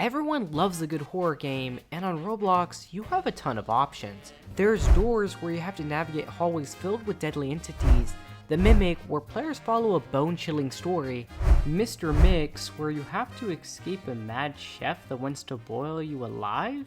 Everyone loves a good horror game, and on Roblox, you have a ton of options. There's Doors, where you have to navigate hallways filled with deadly entities, The Mimic, where players follow a bone-chilling story, Mr. Mix, where you have to escape a mad chef that wants to boil you alive?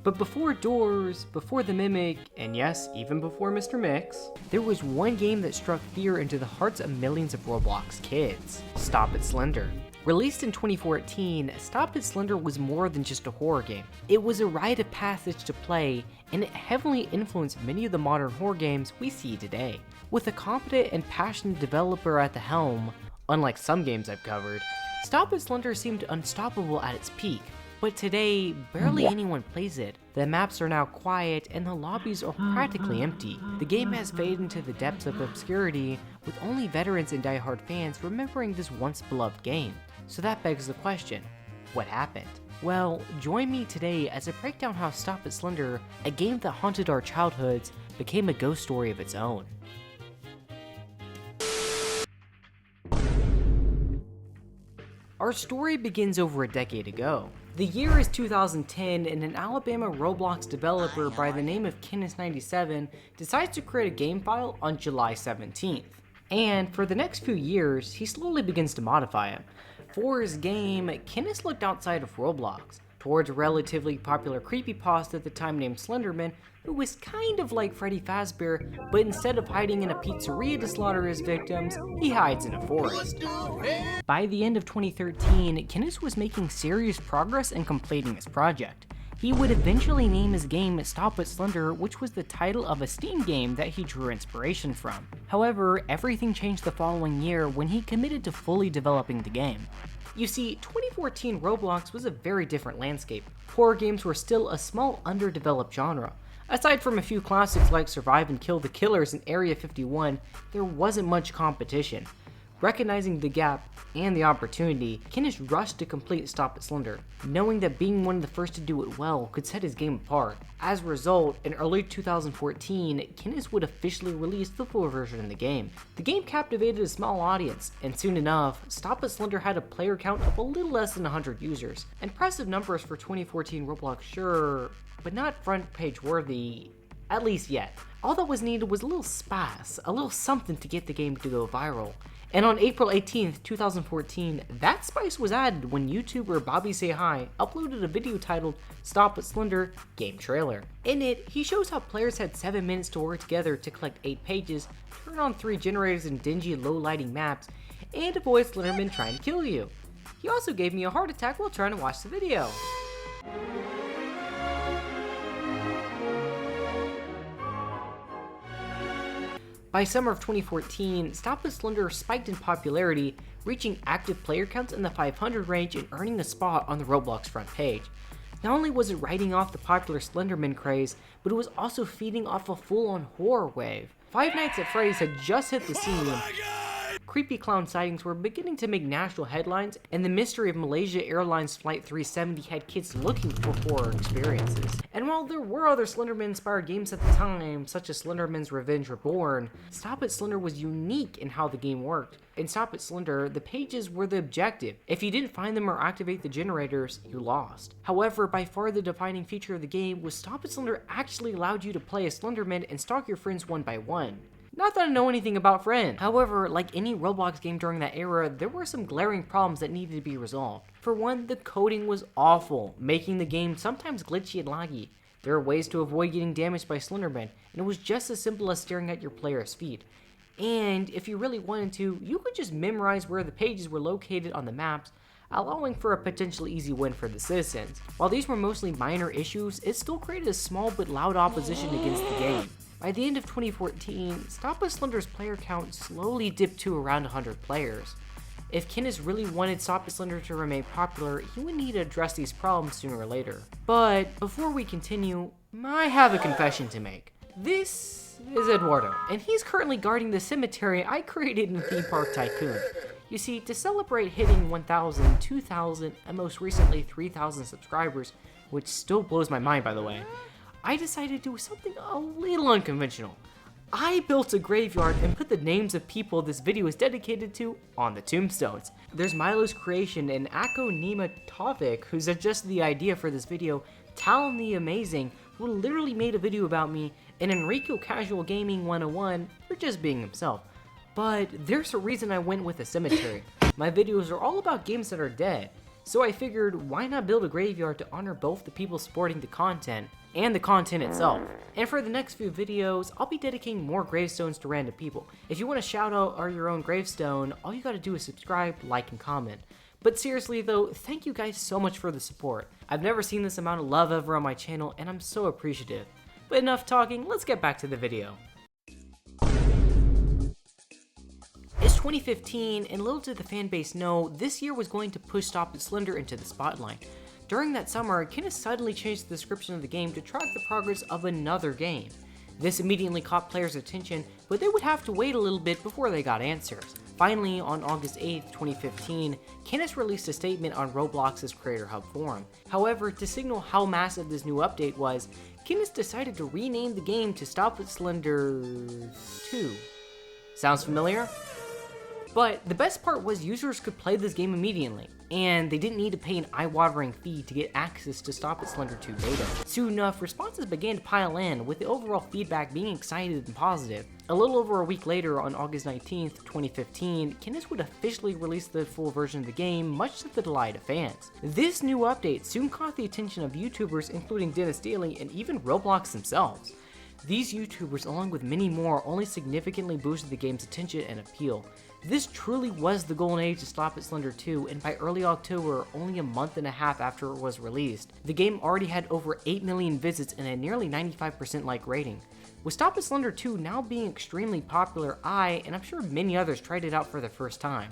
But before Doors, before The Mimic, and yes, even before Mr. Mix, there was one game that struck fear into the hearts of millions of Roblox kids: Stop It Slender. Released in 2014, Stop It Slender was more than just a horror game. It was a rite of passage to play, and it heavily influenced many of the modern horror games we see today. With a competent and passionate developer at the helm, unlike some games I've covered, Stop It Slender seemed unstoppable at its peak. But today, barely anyone plays it. The maps are now quiet and the lobbies are practically empty. The game has faded into the depths of obscurity, with only veterans and diehard fans remembering this once beloved game. So that begs the question, what happened? Well, join me today as I break down how Stop It Slender, a game that haunted our childhoods, became a ghost story of its own. Our story begins over a decade ago. The year is 2010, and an Alabama Roblox developer by the name of Denis97 decides to create a game file on July 17th. And for the next few years, he slowly begins to modify it. For his game, Denis looked outside of Roblox, towards a relatively popular creepypasta at the time named Slenderman, who was kind of like Freddy Fazbear, but instead of hiding in a pizzeria to slaughter his victims, he hides in a forest. By the end of 2013, Denis was making serious progress in completing his project. He would eventually name his game Stop It Slender, which was the title of a Steam game that he drew inspiration from. However, everything changed the following year when he committed to fully developing the game. You see, 2014 Roblox was a very different landscape. Horror games were still a small, underdeveloped genre. Aside from a few classics like Survive and Kill the Killers and Area 51, there wasn't much competition. Recognizing the gap and the opportunity, Denis rushed to complete Stop It Slender, knowing that being one of the first to do it well could set his game apart. As a result, in early 2014, Denis would officially release the full version of the game. The game captivated a small audience, and soon enough, Stop It Slender had a player count of a little less than 100 users. Impressive numbers for 2014 Roblox, sure, but not front page worthy, at least yet. All that was needed was a little spice, a little something to get the game to go viral. And on April 18th, 2014, that spice was added when YouTuber Bobbysayhi uploaded a video titled Stop It Slender Game Trailer. In it, he shows how players had 7 minutes to work together to collect 8 pages, turn on 3 generators in dingy, low-lighting maps, and avoid Slenderman trying to kill you. He also gave me a heart attack while trying to watch the video. By summer of 2014, Stop It Slender spiked in popularity, reaching active player counts in the 500 range and earning a spot on the Roblox front page. Not only was it riding off the popular Slenderman craze, but it was also feeding off a full-on horror wave. Five Nights at Freddy's had just hit the scene. Creepy clown sightings were beginning to make national headlines, and the mystery of Malaysia Airlines Flight 370 had kids looking for horror experiences. And while there were other Slenderman-inspired games at the time, such as Slenderman's Revenge Reborn, Stop It Slender was unique in how the game worked. In Stop It Slender, the pages were the objective. If you didn't find them or activate the generators, you lost. However, by far the defining feature of the game was Stop It Slender actually allowed you to play as Slenderman and stalk your friends one by one. Not that I know anything about Friend. However, like any Roblox game during that era, there were some glaring problems that needed to be resolved. For one, the coding was awful, making the game sometimes glitchy and laggy. There are ways to avoid getting damaged by Slenderman, and it was just as simple as staring at your player's feet. And if you really wanted to, you could just memorize where the pages were located on the maps, allowing for a potentially easy win for the citizens. While these were mostly minor issues, it still created a small but loud opposition against the game. By the end of 2014, Stop It Slender's player count slowly dipped to around 100 players. If Denis really wanted Stop It Slender to remain popular, he would need to address these problems sooner or later. But before we continue, I have a confession to make. This is Eduardo, and he's currently guarding the cemetery I created in Theme Park Tycoon. You see, to celebrate hitting 1,000, 2,000, and most recently 3,000 subscribers, which still blows my mind by the way, I decided to do something a little unconventional. I built a graveyard and put the names of people this video is dedicated to on the tombstones. There's Milo's Creation and Ako Nima Tovik, who suggested the idea for this video, Talon the Amazing, who literally made a video about me, and Enrico Casual Gaming 101 for just being himself. But there's a reason I went with a cemetery. My videos are all about games that are dead, so I figured why not build a graveyard to honor both the people supporting the content and the content itself. And for the next few videos, I'll be dedicating more gravestones to random people. If you want to shout out or your own gravestone, all you gotta do is subscribe, like, and comment. But seriously though, thank you guys so much for the support. I've never seen this amount of love ever on my channel, and I'm so appreciative. But enough talking, let's get back to the video. It's 2015, and little did the fanbase know, this year was going to push Stop It Slender into the spotlight. During that summer, Kenneth suddenly changed the description of the game to track the progress of another game. This immediately caught players' attention, but they would have to wait a little bit before they got answers. Finally, on August 8th, 2015, Kenneth released a statement on Roblox's Creator Hub forum. However, to signal how massive this new update was, Kenneth decided to rename the game to Stop It Slender 2. Sounds familiar? But the best part was users could play this game immediately, and they didn't need to pay an eye-watering fee to get access to Stop It Slender 2 beta. Soon enough, responses began to pile in, with the overall feedback being excited and positive. A little over a week later, on August 19th, 2015, Kenneth would officially release the full version of the game, much to the delight of fans. This new update soon caught the attention of YouTubers including Denis and even Roblox themselves. These YouTubers, along with many more, only significantly boosted the game's attention and appeal. This truly was the golden age to Stop It Slender 2, and by early October, only a month and a half after it was released, the game already had over 8 million visits and a nearly 95% like rating. With Stop It Slender 2 now being extremely popular, I, and I'm sure many others, tried it out for the first time.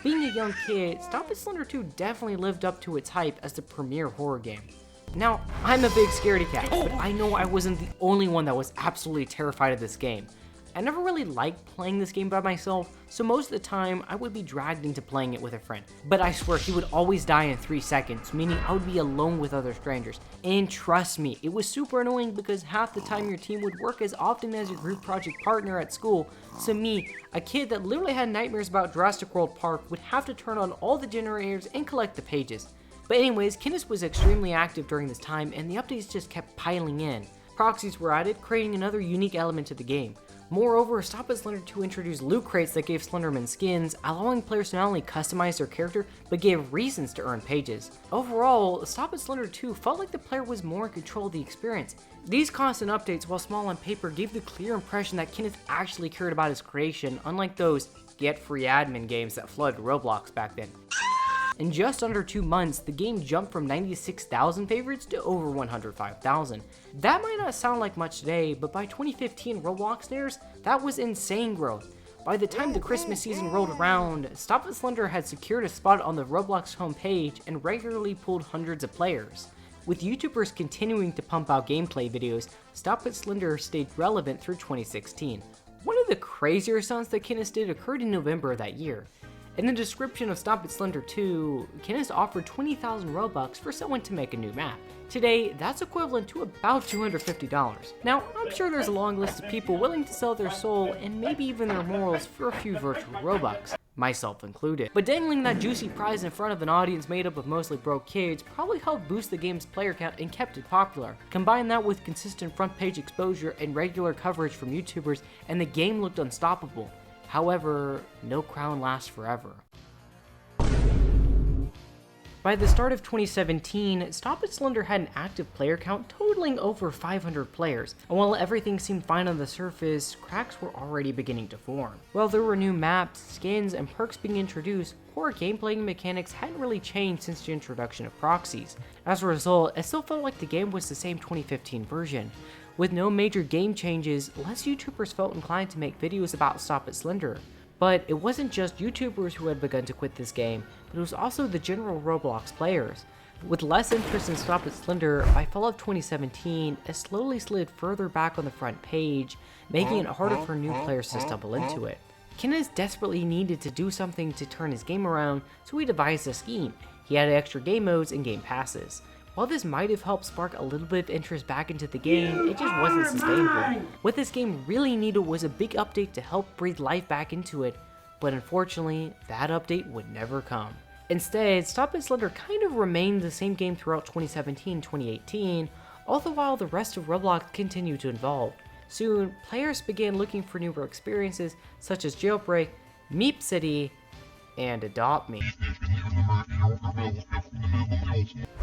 Being a young kid, Stop It Slender 2 definitely lived up to its hype as the premier horror game. Now, I'm a big scaredy cat, but I know I wasn't the only one that was absolutely terrified of this game. I never really liked playing this game by myself, so most of the time I would be dragged into playing it with a friend. But I swear he would always die in 3 seconds, meaning I would be alone with other strangers. And trust me, it was super annoying because half the time your team would work as often as your group project partner at school, so me, a kid that literally had nightmares about Jurassic World Park, would have to turn on all the generators and collect the pages. But anyways, Kenneth was extremely active during this time, and the updates just kept piling in. Proxies were added, creating another unique element to the game. Moreover, Stop It Slender 2 introduced loot crates that gave Slenderman skins, allowing players to not only customize their character, but gave reasons to earn pages. Overall, Stop It Slender 2 felt like the player was more in control of the experience. These constant updates, while small on paper, gave the clear impression that Kenneth actually cared about his creation, unlike those get free admin games that flooded Roblox back then. In just under 2 months, the game jumped from 96,000 favorites to over 105,000. That might not sound like much today, but by 2015 Roblox standards, that was insane growth. By the time the Christmas season rolled around, Stop It Slender had secured a spot on the Roblox homepage and regularly pulled hundreds of players. With YouTubers continuing to pump out gameplay videos, Stop It Slender stayed relevant through 2016. One of the crazier stunts that Kenneth did occurred in November of that year. In the description of Stop It Slender 2, Kenneth offered 20,000 Robux for someone to make a new map. Today, that's equivalent to about $250. Now, I'm sure there's a long list of people willing to sell their soul and maybe even their morals for a few virtual Robux, myself included. But dangling that juicy prize in front of an audience made up of mostly broke kids probably helped boost the game's player count and kept it popular. Combine that with consistent front page exposure and regular coverage from YouTubers, and the game looked unstoppable. However, no crown lasts forever. By the start of 2017, Stop It Slender had an active player count totaling over 500 players, and while everything seemed fine on the surface, cracks were already beginning to form. While there were new maps, skins, and perks being introduced, core gameplay mechanics hadn't really changed since the introduction of proxies. As a result, it still felt like the game was the same 2015 version. With no major game changes, less YouTubers felt inclined to make videos about Stop It Slender. But it wasn't just YouTubers who had begun to quit this game, but it was also the general Roblox players. With less interest in Stop It Slender, by fall of 2017, it slowly slid further back on the front page, making it harder for new players to stumble into it. Kenneth desperately needed to do something to turn his game around, so he devised a scheme. He added extra game modes and game passes. While this might have helped spark a little bit of interest back into the game, it just wasn't sustainable. What this game really needed was a big update to help breathe life back into it, but unfortunately, that update would never come. Instead, Stop It Slender kind of remained the same game throughout 2017-2018, all the while the rest of Roblox continued to evolve. Soon, players began looking for newer experiences such as Jailbreak, Meep City, and Adopt Me.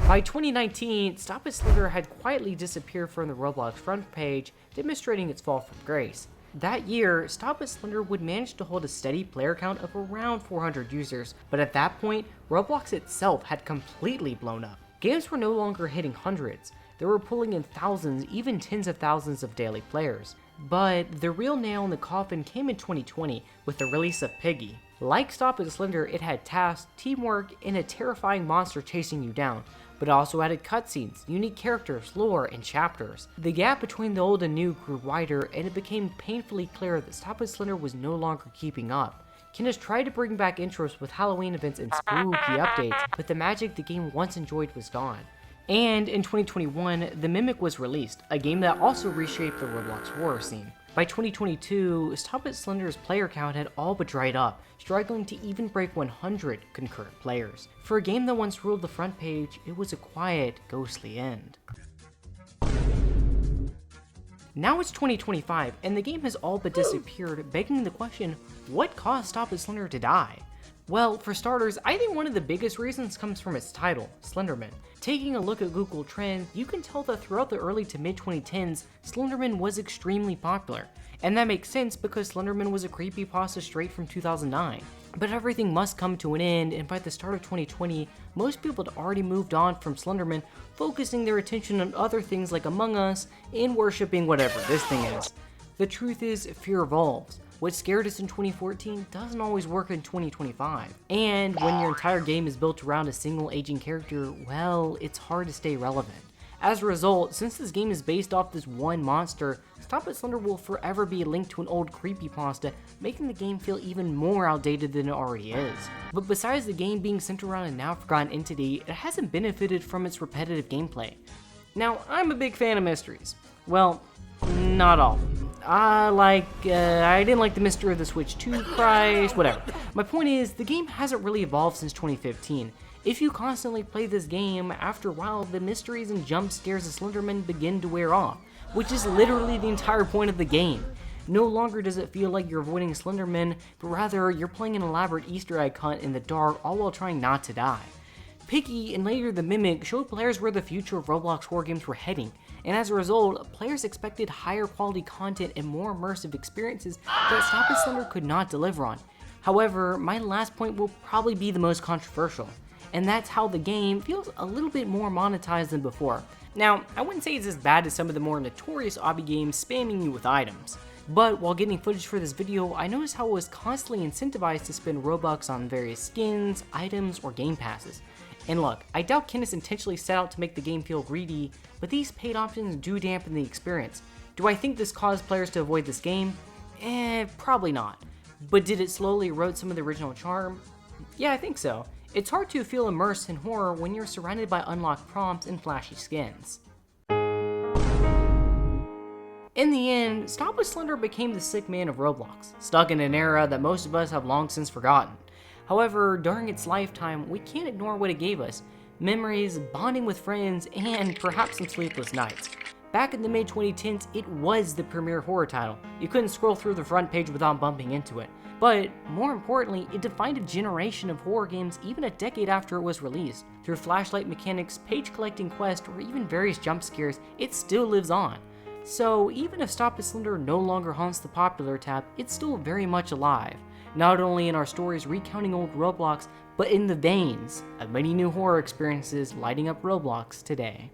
By 2019, Stop It Slender had quietly disappeared from the Roblox front page, demonstrating its fall from grace. That year, Stop It Slender would manage to hold a steady player count of around 400 users, but at that point, Roblox itself had completely blown up. Games were no longer hitting hundreds. They were pulling in thousands, even tens of thousands of daily players. But the real nail in the coffin came in 2020 with the release of Piggy. Like Stop It Slender, it had tasks, teamwork, and a terrifying monster chasing you down, but it also added cutscenes, unique characters, lore, and chapters. The gap between the old and new grew wider, and it became painfully clear that Stop It Slender was no longer keeping up. Kenneth tried to bring back interest with Halloween events and spooky updates, but the magic the game once enjoyed was gone. And in 2021, The Mimic was released, a game that also reshaped the Roblox horror scene. By 2022, Stop It Slender's player count had all but dried up, struggling to even break 100 concurrent players. For a game that once ruled the front page, it was a quiet, ghostly end. Now it's 2025, and the game has all but disappeared, begging the question, what caused Stop It Slender to die? Well, for starters, I think one of the biggest reasons comes from its title, Slenderman. Taking a look at Google Trends, you can tell that throughout the early to mid 2010s, Slenderman was extremely popular. And that makes sense because Slenderman was a creepypasta straight from 2009. But everything must come to an end, and by the start of 2020, most people had already moved on from Slenderman, focusing their attention on other things like Among Us and worshipping whatever this thing is. The truth is, fear evolves. What scared us in 2014 doesn't always work in 2025. And when your entire game is built around a single aging character, well, it's hard to stay relevant. As a result, since this game is based off this one monster, Stop It Slender will forever be linked to an old creepypasta, making the game feel even more outdated than it already is. But besides the game being centered around a now forgotten entity, it hasn't benefited from its repetitive gameplay. Now, I'm a big fan of mysteries. Well, not all of them. I didn't like the Mystery of the Switch 2 Christ, whatever. My point is, the game hasn't really evolved since 2015. If you constantly play this game, after a while, the mysteries and jump scares of Slenderman begin to wear off, which is literally the entire point of the game. No longer does it feel like you're avoiding Slenderman, but rather you're playing an elaborate Easter egg hunt in the dark, all while trying not to die. Piggy and later The Mimic showed players where the future of Roblox horror games were heading, and as a result, players expected higher quality content and more immersive experiences that Stop It Slender could not deliver on. However, my last point will probably be the most controversial, and that's how the game feels a little bit more monetized than before. Now, I wouldn't say it's as bad as some of the more notorious obby games spamming you with items, but while getting footage for this video, I noticed how it was constantly incentivized to spend Robux on various skins, items, or game passes. And look, I doubt Kenneth intentionally set out to make the game feel greedy, but these paid options do dampen the experience. Do I think this caused players to avoid this game? Probably not. But did it slowly erode some of the original charm? Yeah, I think so. It's hard to feel immersed in horror when you're surrounded by unlocked prompts and flashy skins. In the end, Stop It Slender became the sick man of Roblox, stuck in an era that most of us have long since forgotten. However, during its lifetime, we can't ignore what it gave us: memories, bonding with friends, and perhaps some sleepless nights. Back in the mid-2010s, it was the premier horror title. You couldn't scroll through the front page without bumping into it. But more importantly, it defined a generation of horror games even a decade after it was released. Through flashlight mechanics, page collecting quests, or even various jump scares, it still lives on. So even if Stop It Slender no longer haunts the popular tab, it's still very much alive. Not only in our stories recounting old Roblox, but in the veins of many new horror experiences lighting up Roblox today.